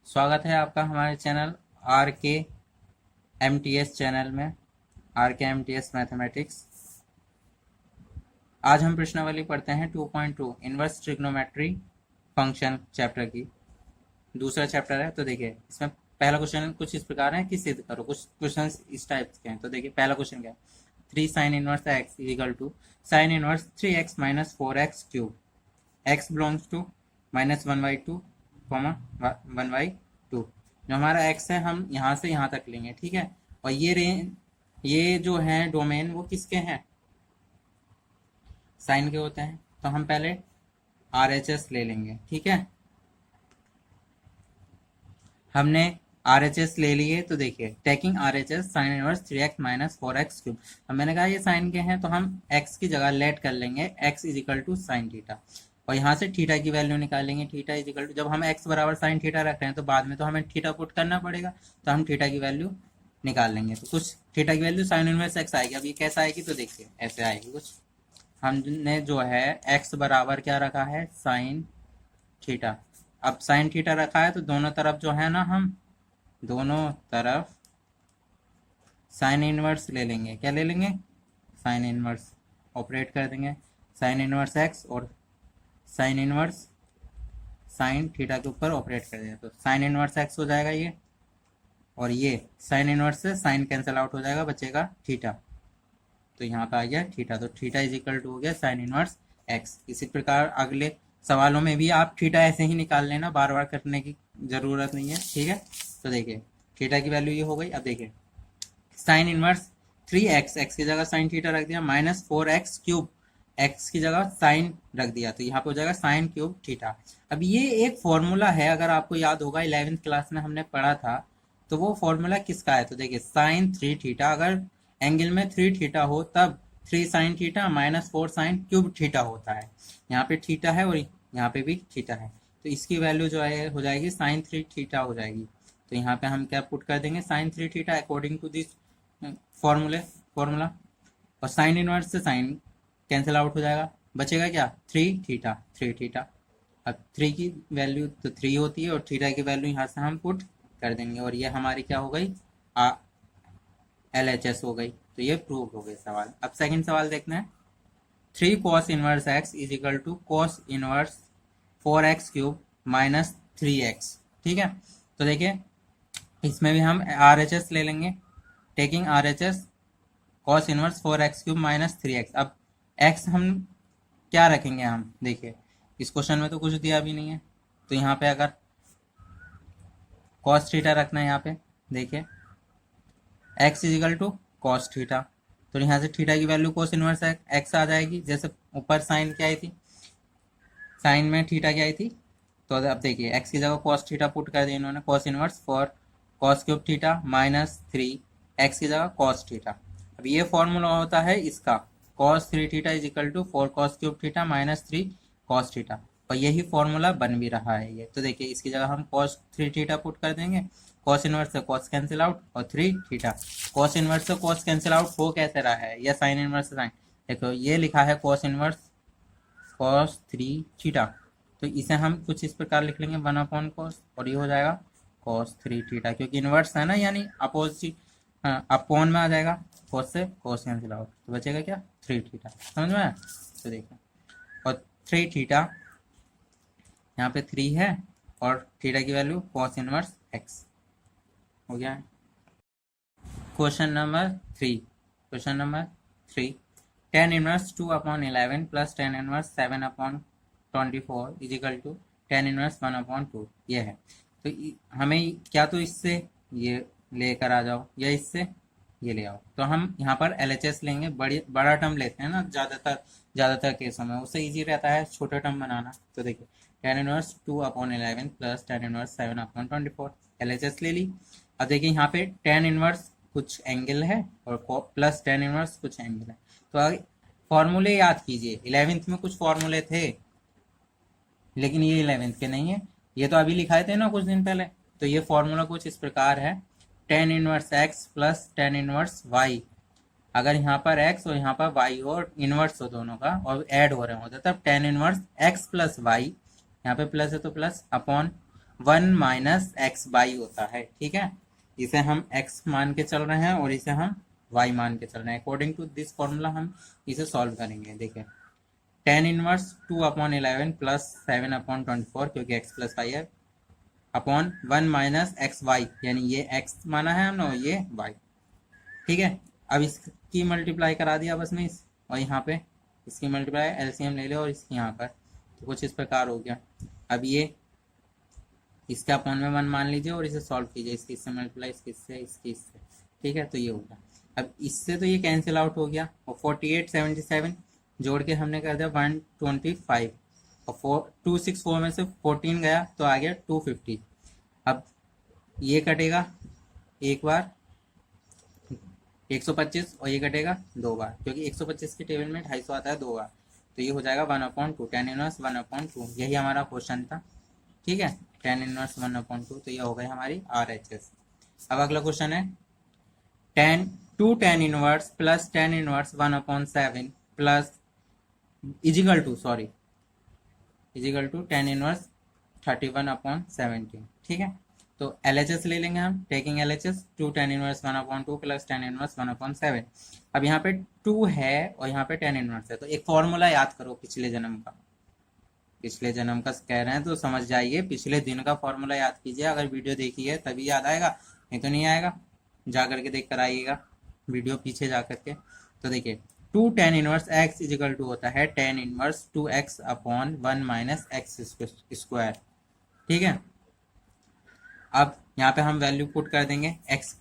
स्वागत है आपका हमारे चैनल आर के एम टी एस चैनल में। आर के एम टी एस मैथमेटिक्स। आज हम प्रश्नावली पढ़ते हैं 2.2 इनवर्स ट्रिग्नोमेट्री फंक्शन चैप्टर की। दूसरा चैप्टर है। तो देखिए इसमें पहला क्वेश्चन कुछ इस प्रकार है कि सिद्ध करो। कुछ क्वेश्चन इस टाइप के हैं। तो देखिए पहला क्वेश्चन क्या है, 3 sine inverse x is equal to sine inverse 3x minus 4x cube, x belongs to -1/2 1/2। जो हमारा x है हम यहाँ से यहाँ तक लेंगे, ठीक है। और ये रेंज, ये जो है डोमेन वो किसके हैं, साइन के होते हैं। तो हम पहले RHS ले लेंगे, ठीक है। हमने RHS ले लिए। तो देखिए taking RHS sign inverse 3x minus 4x cube. अब मैंने कहा ये साइन के हैं तो हम x की जगह लेट कर लेंगे x is equal to sine theta, और यहाँ से थीटा की वैल्यू निकालेंगे। थीटा इज इक्वल टू, जब हम x बराबर साइन थीटा रख रहे हैं तो बाद में तो हमें थीटा पुट करना पड़ेगा, तो हम थीटा की वैल्यू निकाल लेंगे। तो कुछ थीटा की वैल्यू साइन इनवर्स x आएगी। अब ये कैसा आएगी, तो देखिए ऐसे आएगी कुछ। हमने जो है x बराबर क्या रखा है, साइन थीटा। अब साइन थीटा रखा है तो दोनों तरफ जो है ना, हम दोनों तरफ साइन इनवर्स ले लेंगे। क्या ले लेंगे, साइन इनवर्स। ऑपरेट कर देंगे साइन इनवर्स एक्स और साइन इनवर्स साइन थीटा के ऊपर ऑपरेट कर देंगे। तो साइन इनवर्स एक्स हो जाएगा ये, और ये साइन इनवर्स से साइन कैंसिल आउट हो जाएगा, बचेगा थीटा। तो यहाँ पे आ गया थीटा। तो थीटा इज इक्वल टू हो गया साइन इनवर्स एक्स। इसी प्रकार अगले सवालों में भी आप थीटा ऐसे ही निकाल लेना, बार बार करने की जरूरत नहीं है, ठीक है। तो देखिए थीटा की वैल्यू ये हो गई। अब देखिए साइन इनवर्स 3x, एक्स की जगह साइन थीटा रख दिया, माइनस 4x क्यूब, एक्स की जगह साइन रख दिया, तो यहाँ पे हो जाएगा साइन क्यूब थीटा। अब ये एक फॉर्मूला है, अगर आपको याद होगा 11th क्लास में हमने पढ़ा था। तो वो फॉर्मूला किसका है, तो देखिए साइन 3 थीटा, अगर एंगल में 3 थीटा हो तब 3 sine theta minus 4 sine cube theta होता है। यहाँ पे थीटा है और यहाँ पे भी थीटा है, तो इसकी वैल्यू जो है हो जाएगी साइन 3 थीटा हो जाएगी। तो यहाँ पे हम क्या पुट कर देंगे, sine 3 theta according to this formula. और साइन इनवर्स से साइन कैंसिल आउट हो जाएगा, बचेगा क्या, 3 थीटा 3 थीटा। अब 3 की वैल्यू तो 3 होती है और थीटा की वैल्यू यहाँ से हम पुट कर देंगे, और ये हमारी क्या हो गई, LHS हो गई। तो ये प्रूव हो गए सवाल। अब सेकंड सवाल देखना है, 3 cos inverse x is equal to cos inverse 4x cube minus 3x, ठीक है। तो देखिए इसमें भी हम RHS ले लेंगे। Taking RHS cos inverse 4x cube minus 3x। अब x हम क्या रखेंगे, हम देखिए इस क्वेश्चन में तो कुछ दिया भी नहीं है, तो यहाँ पे अगर cos थीटा रखना है, यहाँ पे देखिए x is equal to cos theta, तो यहाँ से थीटा की वैल्यू cos इनवर्स x आ जाएगी। जैसे ऊपर साइन क्या आई थी, साइन में थीटा क्या आई थी, तो अब देखिए x की जगह cos थीटा पुट कर दिया इन्होंने, cos inverse for cos cube theta minus 3 x की जगह cos थीटा। अब ये फॉर्मूला होता है इसका, cos 3 theta is equal to 4 cos cube theta minus 3 cos theta, और यही फॉर्मूला बन भी रहा है ये। तो देखिए इसकी जगह हम cos 3 थीटा पुट कर देंगे, cos इनवर्स से cos कैंसिल आउट और 3 थीटा। cos इनवर्स से cos कैंसिल आउट हो कैसे रहा है, या साइन इनवर्स से साइन, देखो ये लिखा है cos इनवर्स cos 3 थीटा, तो इसे हम कुछ इस प्रकार लिख लेंगे 1/cos, और ये हो जाएगा cos 3 थीटा, क्योंकि इनवर्स है ना, यानी अपोजिट अपॉन में आ जाएगा, cos से cos कैंसिल आउट, तो बचेगा क्या 3 थीटा। समझ में आया? तो देखो और 3 थीटा यहाँ पे 3 है, और थीटा की वैल्यू cos इनवर्स x हो गया है। Question number 3, question number 3, tan inverse 2/11 plus tan inverse 7/24 is equal to tan inverse 1/2, ये है। तो हमें क्या, तो इससे ये लेकर आ जाओ या इससे ये ले आओ। तो हम यहाँ पर LHS लेंगे, बड़ा टर्म लेते हैं ना ज़्यादातर केसों में, उससे इजी रहता है छोटा टर्म बनाना। तो देखिए tan inverse 2/11 plus tan inverse 7/24, LHS ले ली। अब देखिए यहाँ पे tan इनवर्स कुछ एंगल है और प्लस tan इनवर्स कुछ एंगल है। तो आगे फॉर्मूले याद कीजिए, 11th में कुछ फॉर्मूले थे लेकिन ये 11th के नहीं है, ये तो अभी लिखाए थे ना कुछ दिन पहले। तो ये फॉर्मूला कुछ इस प्रकार है, tan inverse x plus tan inverse y। अगर यहाँ पर x और यहाँ पर y हो, इनवर्स हो दोनों का और ऐड हो रहे होते, तब tan inverse x plus y, यहाँ पे प्लस है तो plus upon 1 minus x by होता है, ठीक है। इसे हम x मान के चल रहे हैं और इसे हम y मान के चल रहे हैं। अकॉर्डिंग टू दिस फॉर्मूला हम इसे सॉल्व करेंगे। देखिए tan इनवर्स 2/11 प्लस 7/24 क्योंकि x प्लस वाई है अपॉन 1 माइनस एक्स वाई, यानी ये x माना है हमने और ये y, ठीक है। अब इसकी मल्टीप्लाई करा दिया बस में इस, और यहाँ पे इसकी मल्टीप्लाई एलसीएम ले लो और इसकी यहाँ पर, तो कुछ इस प्रकार हो गया। अब ये इसके अपॉन में 1 मान लीजिए और इसे सॉल्व कीजिए, इसकी इससे मल्टीप्लाई, इसकी इससे, इसकी इससे, ठीक है। तो ये होगा, अब इससे तो ये कैंसिल आउट हो गया और 48 77 जोड़ के हमने कर दिया 125 और 264 में से 14 गया तो आ गया 250। अब ये कटेगा एक बार 125 और ये कटेगा 2 बार, क्योंकि 125 के टेबल में 250 आता है 2 बार, तो ये हो जाएगा 1/2 tan इनवर्स 1/2। यही हमारा क्वेश्चन था, ठीक है। tan इनवर्स 1/2, तो ये हो गई हमारी RHS। अब अगला क्वेश्चन है tan inverse plus tan inverse 1/7 plus is equal to tan inverse 31/17, ठीक है। तो LHS ले लेंगे हम, taking LHS 2 tan inverse 1/2 plus tan inverse 1/7। अब यहाँ पे 2 है और यहाँ पे tan इनवर्स है, तो एक फॉर्मूला याद करो पिछले जन्म का कह रहे हैं तो समझ जाइए, पिछले दिन का फॉर्मूला याद कीजिए। अगर वीडियो देखी है तभी याद आएगा, नहीं तो नहीं आएगा। जा करके देख कर आइएगा वीडियो पीछे जा करके। तो देखिए 2 tan inverse x is equal to होता है tan inverse 2x upon 1 minus x square, ठीक है। अब यहाँ पे हम वैल्यू पुट कर देंगे, x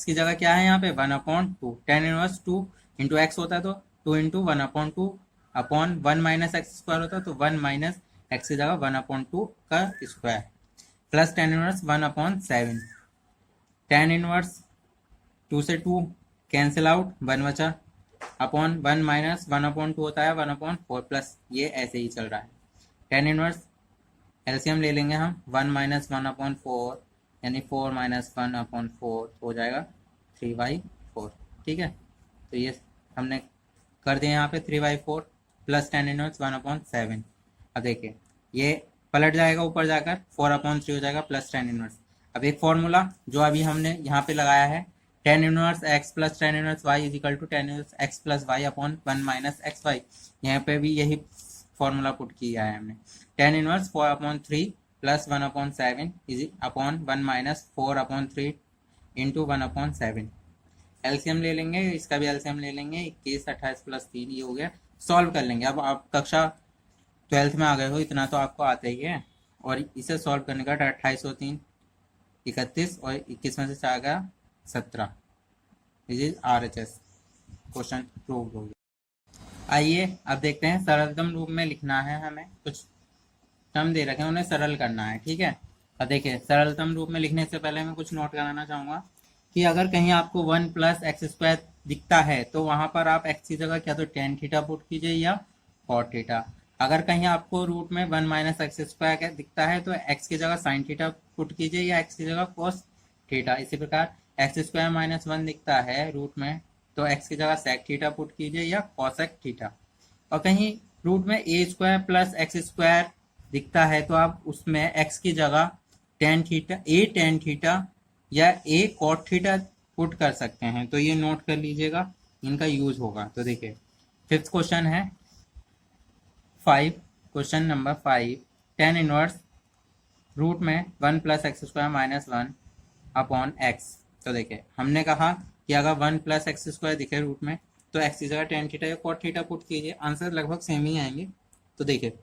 की जगह क्या है यहाँ पे 1/2, tan इनवर्स 2 इंटू एक्स होता है तो 2 into 1/2 upon 1 minus x square होता है तो 1 माइनस एक्स की जगह 1/2 का square plus tan inverse 1/7। tan inverse 2 से 2 कैंसिल आउट, 1 बचा अपॉन 1 माइनस 1/2 होता है 1/4 प्लस ये ऐसे ही चल रहा है। tan इनवर्स एलसीएम ले लेंगे हम, 1 माइनस 1/4 यानी 4 माइनस 1/4 हो जाएगा 3/4, ठीक है। तो ये हमने कर दिया यहाँ पे 3/4 प्लस tan इनवर्स 1/7। अब देखिए ये पलट जाएगा ऊपर जाकर 4/3 हो जाएगा प्लस tan इनवर्स। अब एक फॉर्मूला जो अभी हमने यहाँ पे लगाया है tan inverse x plus tan inverse y is equal to tan inverse x plus y upon 1 minus x y, यहाँ पे भी यही फॉर्मूला पुट किया है हमने। tan inverse 4/3 plus 1/7 is upon 1 minus 4/3 into 1/7। LCM ले लेंगे, इसका भी एलसीएम ले लेंगे, 21 28 प्लस 3 ये हो गया। सॉल्व कर लेंगे, अब आप कक्षा 12th में आ गए हो, इतना तो आपको आता ही है। और इसे सॉल्व करने का 28 और 3 31 और 21 में से 4 गया 17। This is RHS, question prove हो गया। आइए अब देखते हैं सरलतम रूप में लिखना है, हमें कुछ टर्म दे रखे हैं उन्हें सरल करना है, ठीक है। अब देखिए सरलतम रूप में लिखने से पहले मैं कुछ नोट कराना चाहूंगा कि अगर कहीं आपको 1 प्लस एक्स स्क्वायर दिखता है तो वहां पर आप एक्स की जगह क्या तो tan थीटा पुट कीजिए या cot थीटा। अगर कहीं आपको रूट में 1 माइनस एक्स स्क्वायर दिखता है तो एक्स की जगह sin थीटा पुट कीजिए या एक्स की जगह cos थीटा। इसी प्रकार एक्स स्क्वायर माइनस 1 दिखता है रूट में तो एक्स की जगह sec थीटा पुट कीजिए या cosec थीटा। और कहीं रूट में ए स्क्वायर प्लस एक्स स्क्वायर दिखता है तो आप उसमें x की जगह tan थीटा या a cot थीटा पुट कर सकते हैं। तो ये नोट कर लीजिएगा, इनका यूज होगा। तो देखिए 5th क्वेश्चन है 5, question number 5, tan inverse root में 1 plus x square minus 1 upon x. तो देखिए हमने कहा कि अगर 1 प्लस एक्स स्क्वायर दिखे रूट में तो एक्स की जगह tan थीटा या cot थीटा पुट कीजिए, आंसर लगभग सेम ही आएंगे। तो देखिए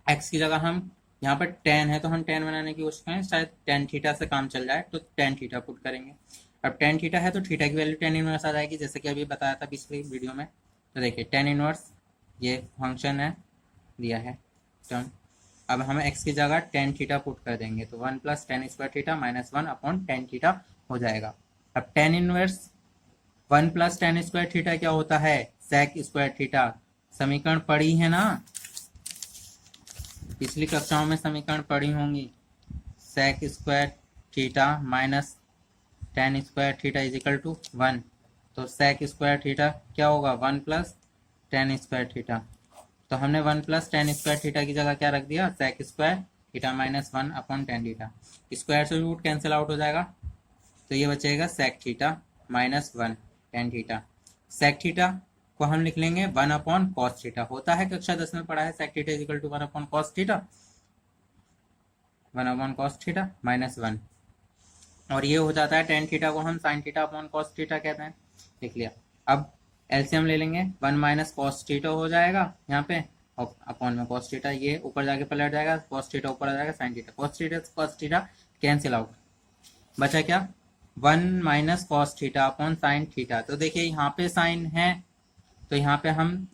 एक्स की जगह हम यहाँ पर tan है तो हम tan बनाने की कोशिश करें, शायद tan थीटा से काम चल जाए तो tan थीटा पुट करेंगे। अब tan थीटा है तो थीटा की वैल्यू tan इनवर्स आ जाएगी, जैसे कि अभी बताया था पिछली वीडियो में। तो देखिए tan इनवर्स ये फंक्शन है दिया है टर्म, अब हम x की जगह tan थीटा पुट कर देंगे तो 1 plus tan square theta minus 1 upon tan theta हो जाएगा। अब tan inverse 1 plus tan square theta क्या होता है sec स्क्वायर थीटा। समीकरण पढ़ी है ना, पिछली कक्षाओं में समीकरण पढ़ी होंगी। sec square theta minus tan square theta is equal to 1, तो sec स्क्वायर थीटा क्या होगा 1 प्लस tan स्क्वायर थीटा। तो हमने 1 प्लस tan स्क्वायर थीटा की जगह क्या रख दिया sec square theta minus 1 upon tan theta, square से रूट कैंसिल आउट हो जाएगा, तो ये बचेगा sec theta minus 1 tan theta. Sec theta को हम लिख लेंगे 1 अपॉन कॉस थीटा, होता है कक्षा 10 में पढ़ा है sec theta is equal to 1 upon cos theta, 1 upon cos theta minus 1, और ये हो जाता है टेन थीटा को हम sign theta upon cos theta कहते हैं, लिख लिया। अब एलसीएम ले लेंगे, 1 माइनस कॉस थीटा हो जाएगा यहाँ पे, और अपॉन में कॉस थीटा, ये ऊपर जाके पलट जाएगा, कॉस थीटा ऊपर आ जाएगा, sine theta cos theta cancel out, बचा क्या 1 minus cos theta upon sine theta. तो देखिए यहाँ पे साइन है तो यहाँ पे हम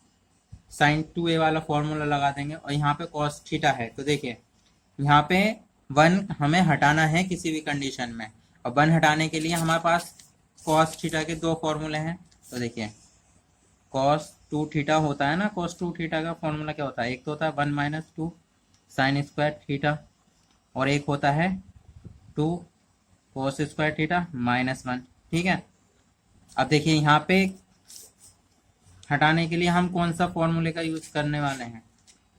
साइन 2a वाला फॉर्मूला लगा देंगे, और यहाँ पे कॉस थीटा है तो देखिए यहाँ पे 1 हमें हटाना है किसी भी कंडीशन में, और 1 हटाने के लिए हमारे पास कॉस थीटा के दो फॉर्मूले हैं। तो देखिए कॉस 2 थीटा होता है ना, कॉस 2 थीटा का फॉर्मूला क्या होता है, एक तो होता है 1 माइनस 2 साइन स्क्वायर थीटा, और एक होता है 2 कॉस स्क्वायर थीटा माइनस 1, ठीक है। अब देखिए यहाँ पे हटाने के लिए हम कौन सा फॉर्मूले का यूज करने वाले हैं,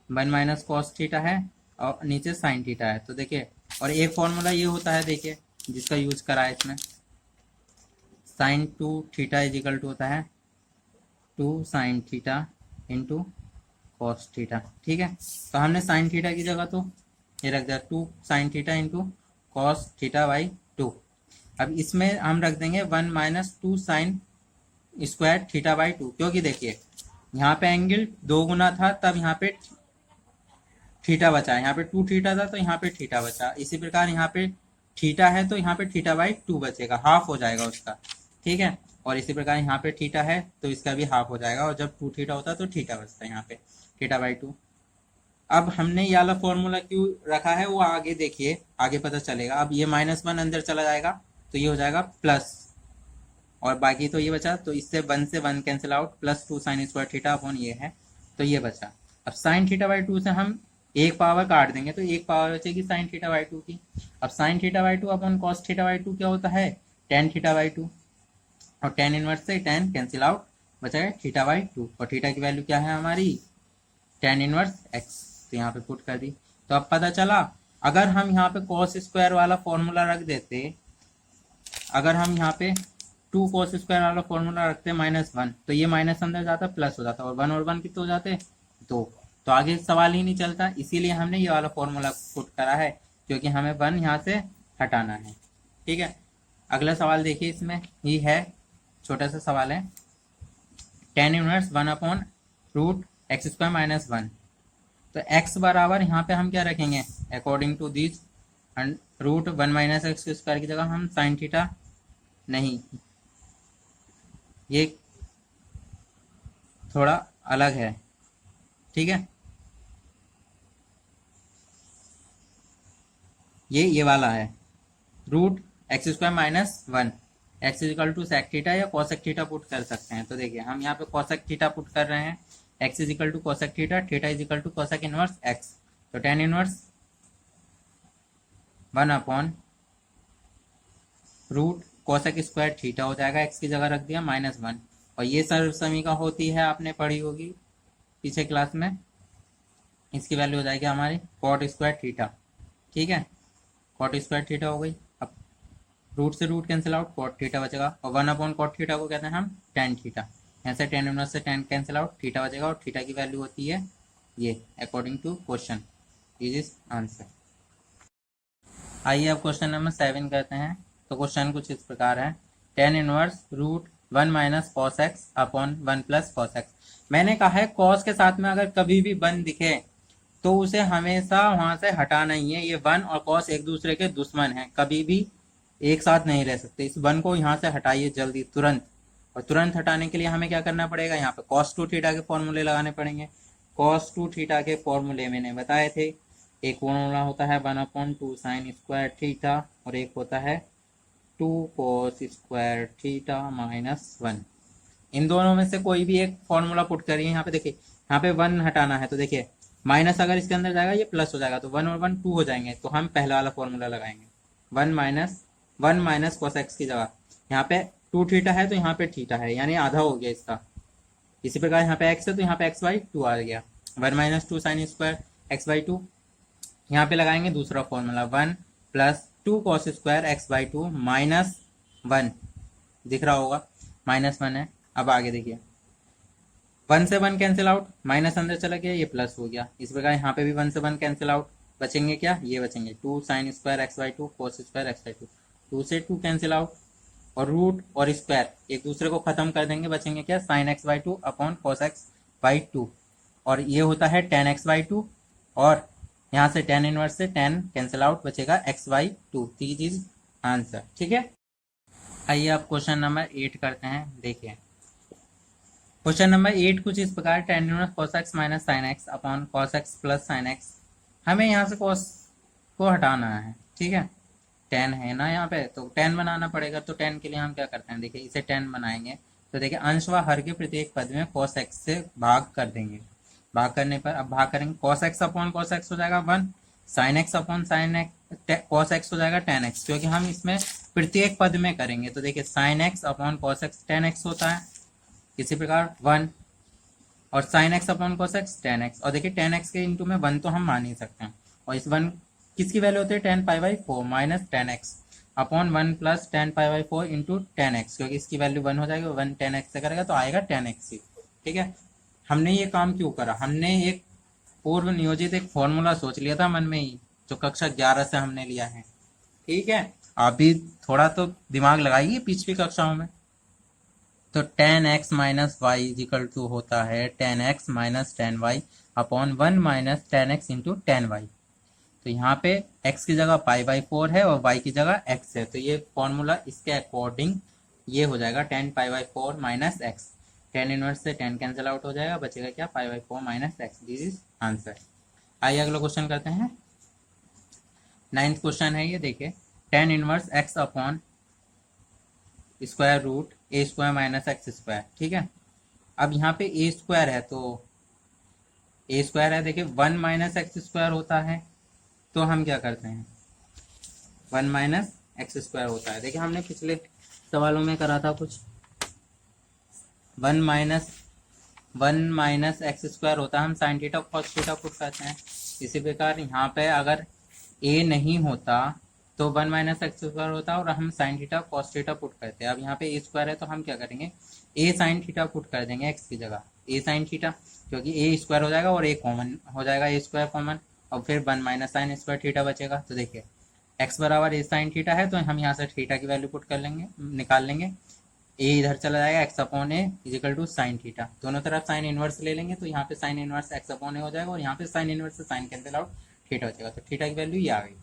1 माइनस कॉस थीटा है और नीचे साइन थीटा है, तो देखिए, और एक फॉर्मूला ये होता है देखिए जिसका यूज करा है इसमें, साइन 2 थीटा इजिकल टू होता है 2 sine theta into cos theta, ठीक है। तो हमने साइन थीटा की जगह तो ये रख दिया 2 sine theta into cos theta by 2। अब इसमें हम रख देंगे 1 minus 2 sign square theta by 2, क्योंकि देखिए यहाँ पे एंगल 2 गुना था तब यहाँ पे थीटा बचा, यहाँ पे 2 थीटा था तो यहाँ पे थीटा बचा, इसी प्रकार यहाँ पे थीटा है तो यहाँ पे थीटा बाई 2 बचेगा, हाफ हो जाएगा उसका, ठीक है। और इसी प्रकार यहाँ पे थीटा है तो इसका भी हाफ हो जाएगा, और जब 2 थीटा होता है तो थीटा बचता है यहाँ पे थीटा बाई 2। अब हमने ये वाला फॉर्मूला क्यों रखा है वो आगे देखिए, आगे पता चलेगा। अब ये -1 अंदर चला जाएगा तो ये हो जाएगा प्लस, और बाकी तो ये बचा, तो इससे 1 से 1 cancel out, plus 2 sign square theta upon ये है तो ये बचा। अब साइन थीटा बाई 2 से हम एक पावर काट देंगे तो एक पावर बचेगी साइन थीटा बाई 2 की। अब sine theta by 2 upon cos theta by 2 क्या होता है, टेन थीटा बाई 2, और टेन इनवर्स से टेन कैंसिल आउट, बचाएगा थीटा बाई 2, और थीटा की वैल्यू क्या है हमारी टेन इनवर्स एक्स, तो यहाँ पे पुट कर दी। तो अब पता चला अगर हम यहाँ पे कॉस स्क्वायर वाला फॉर्मूला रख देते, अगर हम यहाँ पे 2 कॉस स्क्वायर वाला फॉर्मूला रखते -1, तो ये माइनस अंदर जाता प्लस हो जाता, और 1 और 1 कितने हो जाते 2, तो आगे सवाल ही नहीं चलता, इसीलिए हमने ये वाला फॉर्मूला पुट करा है, क्योंकि हमें 1 यहाँ से हटाना है, ठीक है। अगला सवाल देखिए, इसमें ये है छोटा सा सवाल है, tan inverse 1 upon root x square minus 1, तो x बराबर यहाँ पे हम क्या रखेंगे according to this, root 1 minus x square की जगह हम साइन थीटा, नहीं ये थोड़ा अलग है, ठीक है, ये वाला है root x square minus 1, x is equal to sec theta या कॉसेक थीटा पुट कर सकते हैं। तो देखिए हम यहाँ पे कॉसेक थीटा पुट कर रहे हैं, x is equal to cosec theta, theta is equal to cosec inverse x, तो tan inverse 1 upon root cosec square theta हो जाएगा, एक्स की जगह रख दिया -1, और ये सर्व समीकरण होती है आपने पढ़ी होगी पीछे क्लास में, इसकी वैल्यू हो जाएगी हमारी कॉट स्क्वायर थीटा, ठीक है, कॉट स्क्वायर थीटा हो गई। अब रूट से root cancel out, cot theta बचेगा, और 1 अपॉन कॉट थीटा को कहते हैं हम टेन थीटा, यहाँ से टेन इनवर्स से टेन कैंसिल आउट, थीटा बचेगा, और थीटा की वैल्यू होती है ये according to question, is answer. आइए अब क्वेश्चन नंबर 7 करते हैं। तो क्वेश्चन कुछ इस प्रकार है, tan inverse root 1 minus cos x upon 1 plus cos x. मैंने कहा है कॉस के साथ में अगर कभी भी 1 दिखे तो उसे हमेशा वहां से हटाना ही है, ये 1 और कॉस एक दूसरे के दुश्मन हैं, कभी भी एक साथ नहीं रह सकते, इस 1 को यहाँ से हटाइए जल्दी तुरंत, और तुरंत हटाने के लिए हमें क्या करना पड़ेगा, यहाँ पे cos 2 थीटा के फॉर्मूले लगाने पड़ेंगे। cos 2 थीटा के फॉर्मूले मैंने बताए थे, एक फॉर्मूला होता है 1 अपॉन 2 साइन स्क्वायर थीटा, और एक होता है 2 cos स्क्वायर थीटा माइनस 1। इन दोनों में से कोई भी एक फॉर्मूला पुट करिए। यहाँ पे देखिए, यहाँ पे 1 हटाना है तो देखिए माइनस अगर इसके अंदर जाएगा ये प्लस हो जाएगा, तो 1 और 1 2 हो जाएंगे, तो हम पहला वाला फॉर्मूला लगाएंगे, 1 माइनस कॉस एक्स की जगह यहाँ पे 2 थीटा है तो यहाँ पे थीटा है, यानी आधा हो गया इसका। इसी प्रकार यहाँ पे x है तो यहाँ पे x बाई 2 आ गया, 1 minus 2 sine square x by 2, यहाँ पे लगाएंगे दूसरा formula 1 plus 2 cos square x by 2 minus 1, दिख रहा होगा -1 है। अब आगे देखिए 1 से 1 कैंसिल आउट, माइनस अंदर चला गया, ये प्लस हो गया। इस प्रकार यहाँ पे भी 1 से 1 कैंसिल आउट, बचेंगे क्या, ये बचेंगे 2 sine square x by 2 cos square x by 2, 2 से 2 कैंसिल आउट, और रूट और स्क्वायर एक दूसरे को खत्म कर देंगे, बचेंगे क्या, sine x by 2 upon cos x by 2, और ये होता है टेन एक्स बाई 2, और यहाँ से टेन इनवर्स से टेन कैंसिल आउट, बचेगा x by 2। This is answer. ठीक है, आइए आप क्वेश्चन नंबर 8 करते हैं। देखिए क्वेश्चन नंबर 8 कुछ इस प्रकार, tan inverse cos x minus sine x upon cos x plus sine x. हमें यहाँ से कॉस को हटाना है, ठीक है, टेन है ना यहाँ पे, तो टेन बनाना पड़ेगा। तो टेन के लिए हम क्या करते हैं, देखिए इसे टेन बनाएंगे तो देखिए अंश व हर के प्रत्येक पद में कॉस एक्स से भाग कर देंगे। भाग करने पर अब भाग करेंगे, cos x upon cos x हो जाएगा 1, sine x upon sine x cos x हो जाएगा टेन एक्स, क्योंकि हम इसमें प्रत्येक पद में करेंगे। तो देखिए sine x upon cos x ten x होता है, इसी प्रकार 1, और sine x upon cos x ten x, और देखिए टेन एक्स के इंटू में 1 तो हम मान ही सकते हैं, और इस 1 किसकी वैल्यू होती है, ten pi by 4 minus tan x upon 1 plus ten pi by 4 into ten x, क्योंकि इसकी वैल्यू 1 हो जाएगी, 1 टेन एक्स से करेगा तो आएगा टेन एक्स ही। ठीक है, हमने ये काम क्यों करा, हमने एक पूर्व नियोजित एक फॉर्मूला सोच लिया था मन में ही, जो कक्षा 11 से हमने लिया है। ठीक है, आप भी थोड़ा तो दिमाग लगाइए पिछली कक्षाओं में। तो tan x minus y is equal to होता है tan x minus tan y upon 1 minus tan x into tan y. तो यहाँ पे x की जगह पाई बाई 4 है और y की जगह x है, तो ये फॉर्मूला इसके अकॉर्डिंग ये हो जाएगा ten pi by 4 minus x, ten inverse से टेन कैंसिल आउट हो जाएगा, बचेगा क्या, पाई by 4 minus x. This is answer. आइए अगला क्वेश्चन करते हैं। 9th क्वेश्चन है ये, देखिए tan inverse x upon square root a square minus x square. ठीक है, अब यहाँ पे ए स्क्वायर है, तो ए स्क्वायर है, देखिए 1 माइनस एक्स स्क्वायर होता है, तो हम क्या करते हैं 1 माइनस एक्स स्क्वायर होता है। देखिए हमने पिछले सवालों में करा था कुछ, 1 माइनस एक्स स्क्वायर होता है, हम sine theta cos theta put करते हैं। इसी प्रकार यहाँ पे अगर ए नहीं होता तो 1 माइनस एक्स स्क्वायर होता और हम sine theta cos theta put करते हैं। अब यहाँ पे ए स्क्वायर है तो हम क्या करेंगे, ए साइन थीटा पुट कर देंगे एक्स की जगह, ए साइन थीटा, क्योंकि ए स्क्वायर हो जाएगा और ए कॉमन हो जाएगा, ए स्क्वायर कॉमन, और फिर 1 माइनस साइन स्क्वायर थीटा बचेगा। तो देखिए एक्स बराबर ए साइन थीटा है, तो हम यहाँ से थीटा की वैल्यू पुट कर लेंगे, निकाल लेंगे, ए इधर चला जाएगा, x upon a is equal to sine theta, दोनों तरफ साइन इनवर्स ले लेंगे, तो यहाँ पे sine inverse x upon a हो जाएगा, और यहाँ पे साइन इनवर्स से साइन कैंसिल आउट, थीटा हो जाएगा, तो थीटा की वैल्यू ये आ गई।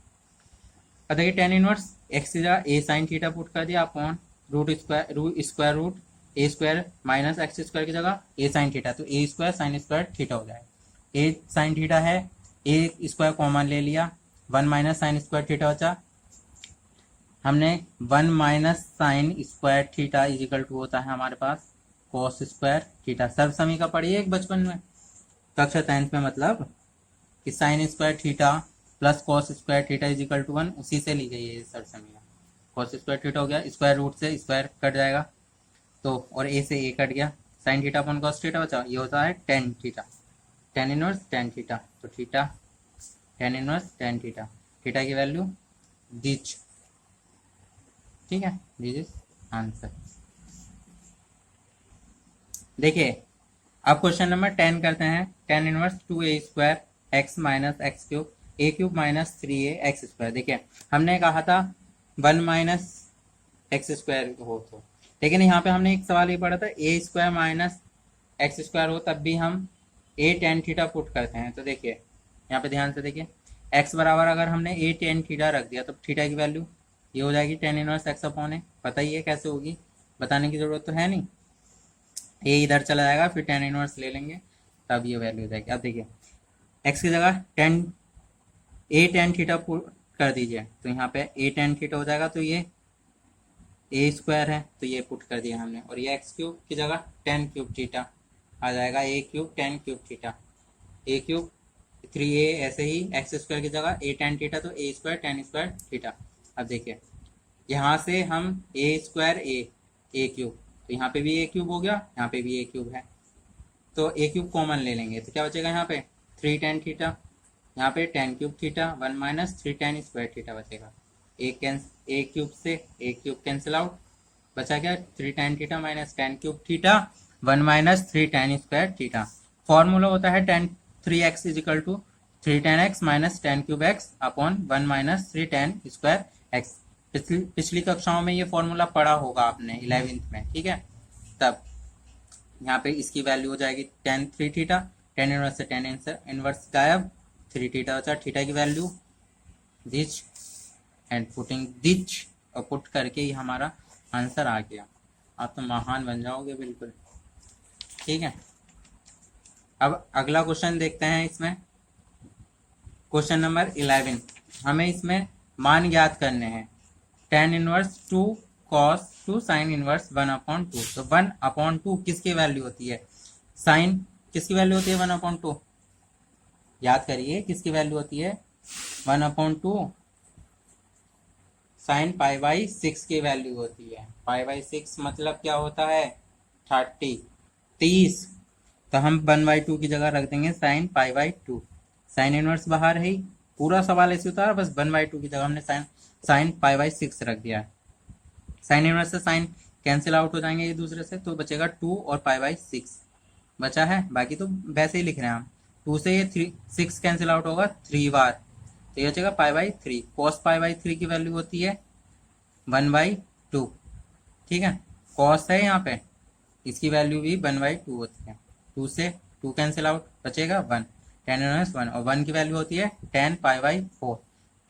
अब देखिए टेन इनवर्स एक्स की जगह ए साइन थीटा पुट कर दिया upon square root a square minus x square की जगह ए साइन थीटा, तो ए स्क्वायर साइन स्क्वायर थीटा हो जाएगा, ए साइन थीटा है, ए स्क्वायर कॉमन ले लिया, 1 माइनस साइन स्क्वायर थीटा बचा, हमने 1 minus sine square theta is equal to होता है हमारे पास कॉस स्क्वायर थीटा। सर्व समी का पढ़िए एक बचपन में कक्षा 10th में, मतलब कि sine square theta plus cos square theta is equal to 1, उसी से ली गई है सर्व समी। कॉस स्क्वायर थीटा हो गया, स्क्वायर रूट से स्क्वायर कट जाएगा, तो और ए से ए कट गया, sine theta upon cos theta बचा, ये होता है tan theta, tan inverse tan theta, तो theta tan inverse tan theta, theta की वैल्यू दिच। ठीक है, दिस इज आंसर। देखिए अब क्वेश्चन नंबर 10 करते हैं। Tan inverse 2a square x minus x cube a cube minus 3a x square. देखिए हमने कहा था 1 माइनस एक्स स्क्वायर हो, तो लेकिन यहाँ पे हमने एक सवाल ये पढ़ा था ए स्क्वायर माइनस एक्स स्क्वायर हो, तब भी हम ए टेन थीटा पुट करते हैं। तो देखिए यहाँ पे ध्यान से देखिए, एक्स बराबर अगर हमने ए टेन थीटा रख दिया तो थीटा की वैल्यू ये हो जाएगी टेन इनवर्स एक्स अपॉन ए। पता ही है कैसे होगी, बताने की जरूरत तो है नहीं, ए इधर चला जाएगा, फिर टेन इनवर्स ले लेंगे, तब ये वैल्यू हो जाएगी। अब देखिए एक्स की जगह ए टेन थीटा पुट कर दीजिए, तो यहाँ पे ए टेन थीटा हो जाएगा, तो ये ए स्क्वायर है तो ये पुट कर दिया हमने, और ये एक्स क्यूब की जगह टेन क्यूब थीटा आ जाएगा, ए क्यूब टेन क्यूब थीटा, ए क्यूब 3a, ऐसे ही एक्स स्क्वायर की जगह ए टेन थीटा, तो ए स्क्वायर टेन स्क्वायर थीटा। अब देखिए यहाँ से हम ए स्क्वायर ए क्यूब, तो यहाँ पे भी ए क्यूब हो गया, यहाँ पे भी ए क्यूब है, तो ए क्यूब कॉमन ले लेंगे, तो क्या बचेगा यहाँ पे 3 टेन थीटा, यहाँ पे ten cube theta 1 minus 3 tan square theta बचेगा। ए क्यूब से ए क्यूब कैंसिल आउट, बचा क्या 3 tan theta minus tan cube theta 1 minus 3 tan square theta. Formula होता है tan 3x is equal to 3 tan x minus tan cube x upon 1 minus 3 tan square x. पिछली कक्षाओं में ये formula पढ़ा होगा आपने 11th में, ठीक है। तब यहाँ पे इसकी वैल्यू हो जाएगी टेन 3 थीटा, टेन इनवर्स से टेन इनवर्स गायब, 3 थीटा बचा, थीटा की वैल्यू दिच एंड पुटिंग दिच और पुट करके ही हमारा आंसर आ गया। आप तो महान बन जाओगे बिल्कुल, ठीक है। अब अगला क्वेश्चन देखते हैं। इसमें क्वेश्चन नंबर 11, हमें इसमें मान ज्ञात करने हैं। Tan inverse 2 cos 2 sine inverse 1/2। तो 1/2 किसकी वैल्यू होती है? साइन किसकी वैल्यू होती है 1/2? याद करिए किसकी वैल्यू होती है 1/2? साइन पाई बाई 6 की वैल्यू होती है। पाई बाई 6 मतलब क्या होता है 30। तो हम 1/2 की जगह रख देंगे sine pi by 2। Sine inverse बाहर है ही, पूरा सवाल ऐसे होता है, बस 1/2 की जगह हमने साइन पाई बाई 6 रख दिया है। साइन इनवर्स से साइन कैंसिल आउट हो जाएंगे एक दूसरे से, तो बचेगा 2 और पाई बाई 6 बचा है। बाकी तो वैसे ही लिख रहे हैं हम। 2 से ये 6 कैंसिल आउट होगा 3 बार, तो ये बचेगा pi by 3। Cos pi by 3 की वैल्यू होती है 1/2, ठीक है। कॉस है यहाँ पे, इसकी वैल्यू भी 1/2 होती है। 2 से 2 कैंसिल आउट, बचेगा 1, टेन इनवर्स 1, और 1 की वैल्यू होती है 10 पाई बाई 4।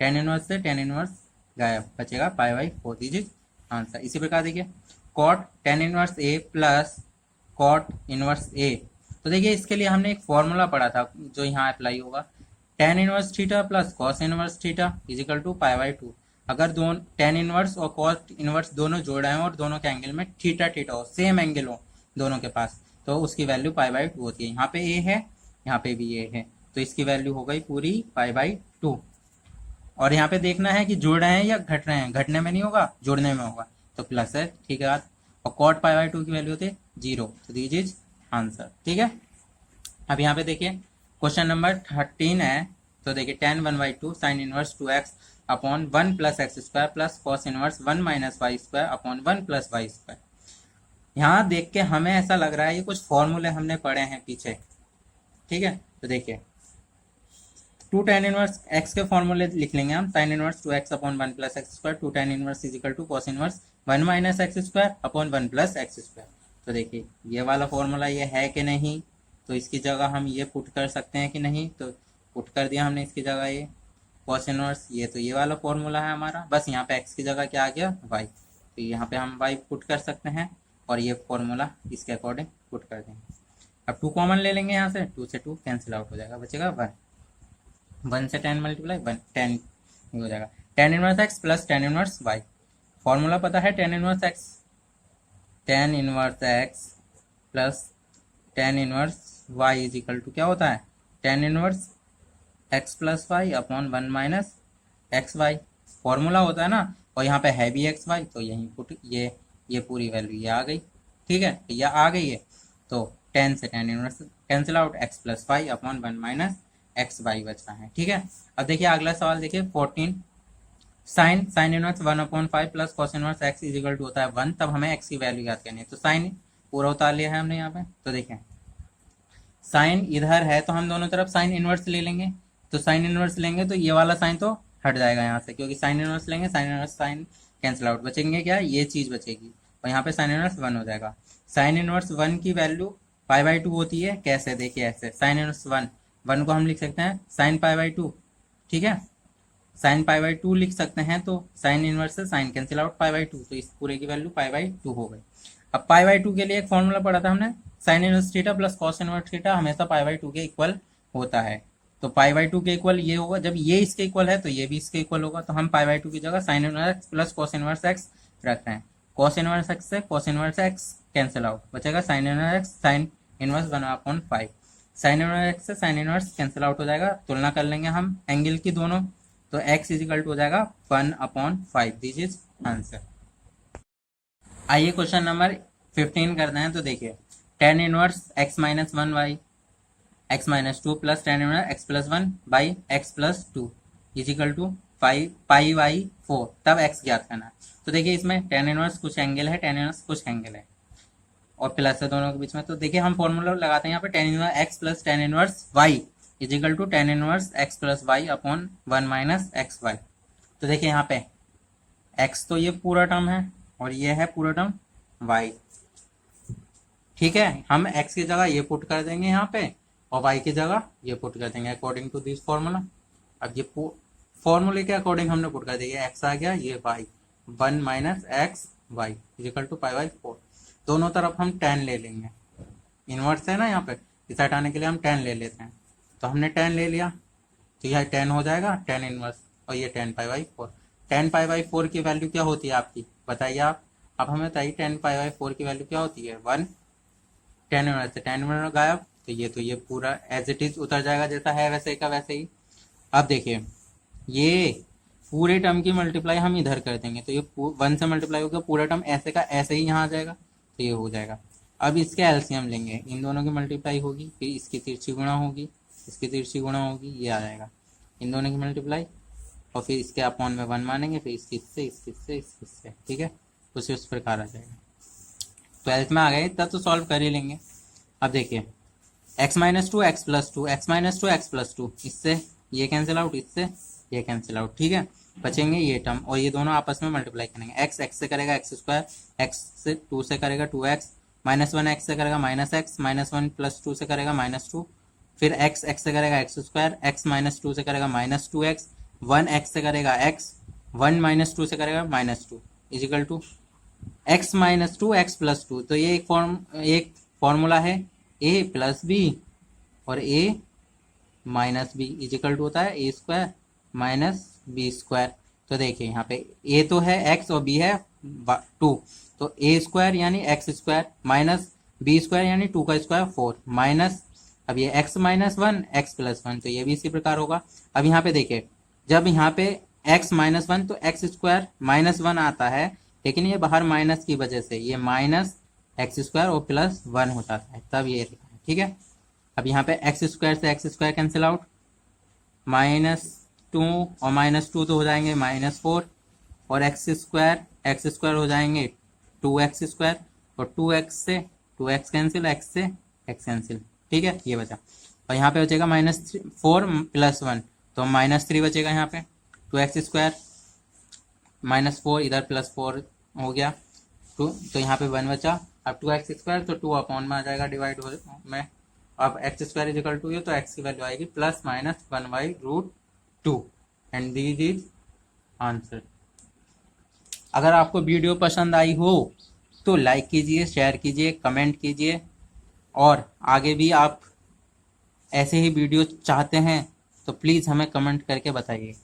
टेन इनवर्स से टेन इनवर्स गायब, बचेगा पाई बाई 4। दीजिए आंसर। इसी प्रकार देखिए कॉट टेन इनवर्स ए प्लस कॉट इनवर्स ए। तो देखिए इसके लिए हमने एक फॉर्मूला पढ़ा था जो यहाँ अप्लाई होगा। Tan inverse theta plus cos inverse theta is equal to pi by 2। अगर दोनों टेन इनवर्स और कॉस इनवर्स दोनों जोड़ा है और दोनों के एंगल में थीटा थीटा हो, सेम एंगल हो दोनों के पास, तो उसकी वैल्यू पाई बाई 2 होती है। यहाँ पे ए है, यहाँ पे भी ए है, तो इसकी वैल्यू हो गई पूरी पाई बाई 2। और यहाँ पे देखना है कि जोड़ रहे हैं या घट रहे हैं, घटने में नहीं होगा जोड़ने में होगा, तो प्लस है, ठीक है। और कॉट पाई बाई 2 की वैल्यू होती है 0, तो दीजिए आंसर, ठीक है। अब यहाँ पे देखिए क्वेश्चन नंबर 13 है। तो देखिए tan 1/2 sine inverse 2x upon 1 plus x square plus cos inverse 1 minus y square upon 1 plus y square. यहाँ देख के हमें ऐसा लग रहा है ये कुछ फॉर्मूले हमने पढ़े हैं पीछे, ठीक है। तो देखिए 2 tan इनवर्स x के फॉर्मूले लिख लेंगे हम। Sine inverse 2x upon 1 plus x square, 2 tan inverse is equal to cos inverse 1 minus x square upon 1 plus x square. तो देखिए ये वाला फॉर्मूला ये है कि नहीं, तो इसकी जगह हम ये पुट कर सकते हैं कि नहीं, तो पुट कर दिया हमने इसकी जगह ये कॉस इनवर्स। ये तो ये वाला फॉर्मूला है हमारा, बस यहाँ पे x की जगह क्या आ गया y, तो यहाँ पे हम y पुट कर सकते हैं और ये फॉर्मूला इसके अकॉर्डिंग पुट कर देंगे। अब 2 कॉमन ले लेंगे यहाँ से, 2 से 2 कैंसिल आउट हो जाएगा, बचेगा 1। 1 से 10 मल्टीप्लाई 1, 10 हो जाएगा। Tan inverse x plus tan inverse y, formula पता है tan inverse x plus tan inverse y is equal to क्या होता है tan inverse x plus y upon 1 minus x y, formula होता है ना। और यहाँ पे है भी एक्स वाई, तो यही पुट ये पूरी वैल्यू ये आ गई, ठीक है, ये आ गई है। तो 10 से 10 inverse cancel out, x plus y upon 1 minus x y बचता है, ठीक है। अब देखिए अगला सवाल देखिए 14, sine inverse 1/5 plus cos inverse x is equal to होता है 1। तब हमें एक्स की वैल्यू याद करनी है, तो साइन पूरा उतार लिया है हमने यहाँ पे। तो देखें साइन इधर है तो हम दोनों तरफ साइन इनवर्स ले लेंगे, तो साइन इनवर्स लेंगे तो ये वाला साइन तो हट जाएगा यहाँ से, क्योंकि साइन इनवर्स लेंगे, sine inverse sine cancel out, बचेंगे क्या ये चीज बचेगी, और यहाँ पे साइन इनवर्स 1 हो जाएगा। साइन इनवर्स 1 की वैल्यू पाई बाई 2 होती है, कैसे देखिए ऐसे साइन इनवर्स 1 को हम लिख सकते हैं साइन पाई बाई 2, ठीक है, साइन पाई बाई 2 लिख सकते हैं। तो साइन इनवर्स से sine cancel out pi by 2, तो इस पूरे की वैल्यू पाई बाई 2 हो गई। अब पाई बाई 2 के लिए एक फॉर्मूला पढ़ा था हमने, sine inverse theta plus cos inverse theta हमेशा पाई बाई 2 के इक्वल होता है। तो पाई बाई 2 के इक्वल ये होगा, जब ये इसके इक्वल है तो ये भी इसके इक्वल होगा, तो हम पाई बाई 2 की जगह sine inverse x plus cos inverse x रख रहे हैं। कॉस इनवर्स एक्स से cos inverse x cancel out, बचेगा sine inverse x sine inverse 1/5। Sine inverse x से साइन इनवर्स कैंसिल आउट हो जाएगा, तुलना कर लेंगे हम एंगल की दोनों, तो x इज इक्वल टू हो जाएगा 1/5। This is answer. आइए क्वेश्चन नंबर 15 करते हैं। तो देखिए tan inverse x minus 1 by, x minus two plus tan inverse x plus one by x plus two is equal to pi by 4, तब एक्स ज्ञात करना है। तो देखिए इसमें टेन इनवर्स कुछ एंगल है, टेन इनवर्स कुछ एंगल है और प्लस है दोनों के बीच में। तो देखिए हम फॉर्मूला लगाते हैं यहाँ पे tan inverse x plus tan inverse y is equal to tan inverse x plus y upon 1 minus x y. तो देखिए यहाँ पे x तो ये पूरा टर्म है और ये है पूरा टर्म y। ठीक है, हम x की जगह ये पुट कर देंगे यहाँ पे और y की जगह ये पुट कर देंगे अकॉर्डिंग टू दिस फॉर्मूला। अब ये फॉर्मूले के अकॉर्डिंग हमने पुट कर दिया, x आ गया ये y 1 minus x y is equal to pi by 4। दोनों तरफ हम tan ले लेंगे, इनवर्स है ना यहाँ पे, इसे हटाने के लिए हम tan ले लेते हैं। तो हमने tan ले लिया तो यह tan हो जाएगा tan इनवर्स और ये tan pi by 4। tan pi by 4 की वैल्यू क्या होती है आपकी, बताइए आप। अब हमें बताइए tan पाई बाई 4 की वैल्यू क्या होती है, 1। tan इनवर्स से tan इनवर्स गायब, तो ये पूरा एज इट इज उतर जाएगा, जैसा है वैसे का वैसे ही। अब देखिए ये पूरे टर्म की मल्टीप्लाई हम इधर कर देंगे तो ये 1 से मल्टीप्लाई होगा, पूरा टर्म ऐसे का ऐसे ही यहाँ आ जाएगा, तो ये हो जाएगा। अब इसके एलसीएम लेंगे, इन दोनों की मल्टीप्लाई होगी, फिर इसकी तिरछी गुणा होगी, इसकी तिरछी गुणा होगी, ये आ जाएगा इन दोनों की मल्टीप्लाई, और फिर इसके अपॉन में 1 मानेंगे, फिर इसकी इससे ठीक है, कुछ इस प्रकार आ जाएगा। 12th में आ गए तब तो सॉल्व कर ही लेंगे। अब देखिए x minus two x plus to, x minus to x plus to, इससे ये कैंसिल आउट, इससे ये कैंसिल आउट, ठीक है, बचेंगे ये टर्म और ये दोनों आपस में मल्टीप्लाई करेंगे। x x से करेगा एक्स स्क्वायर, एक्स से 2 से करेगा 2x, माइनस 1 x से करेगा माइनस एक्स, माइनस 1 प्लस 2 से करेगा माइनस 2, फिर x x से करेगा एक्स स्क्वायर, x माइनस 2 से करेगा माइनस 2x, 1 x से करेगा x, 1 माइनस 2 से करेगा minus 2 is equal to x minus 2 x plus 2। तो ये एक फॉर्मूला है a प्लस बी और a minus b is equal to होता है a square minus b square. तो देखिए यहाँ पे a तो है x और b है 2, तो a स्क्वायर यानी x square minus b square यानी 2 का स्क्वायर 4 माइनस, अब ये x माइनस 1 एक्स प्लस 1, तो ये भी इसी प्रकार होगा। अब यहाँ पे देखिए जब यहाँ पे x माइनस 1 तो एक्स स्क्वायर माइनस 1 आता है, लेकिन ये बाहर माइनस की वजह से ये माइनस एक्स स्क्वायर और प्लस 1 हो जाता है, तब ये लिखा है, ठीक है। अब यहाँ पे एक्स स्क्वायर से x square cancel out, minus 2 और माइनस 2 तो हो जाएंगे माइनस 4 और एक्स स्क्वायर हो जाएंगे 2x स्क्वायर और 2x से 2x कैंसिल, x से x कैंसिल, ठीक है, ये बचा। और यहाँ पे बचेगा माइनस 4 प्लस 1, तो माइनस 3 बचेगा यहाँ पे, 2x स्क्वायर माइनस 4 इधर प्लस 4 हो गया 2, तो यहाँ पे 1 बचा। अब 2x स्क्वायर तो 2 अपॉन में आ जाएगा डिवाइड में, अब एक्स स्क्वायर इजिकल टू ये, तो x की वैल्यू आएगी plus minus 1/√2 and this is answer. अगर आपको वीडियो पसंद आई हो तो लाइक कीजिए, शेयर कीजिए, कमेंट कीजिए, और आगे भी आप ऐसे ही वीडियो चाहते हैं तो प्लीज़ हमें कमेंट करके बताइए।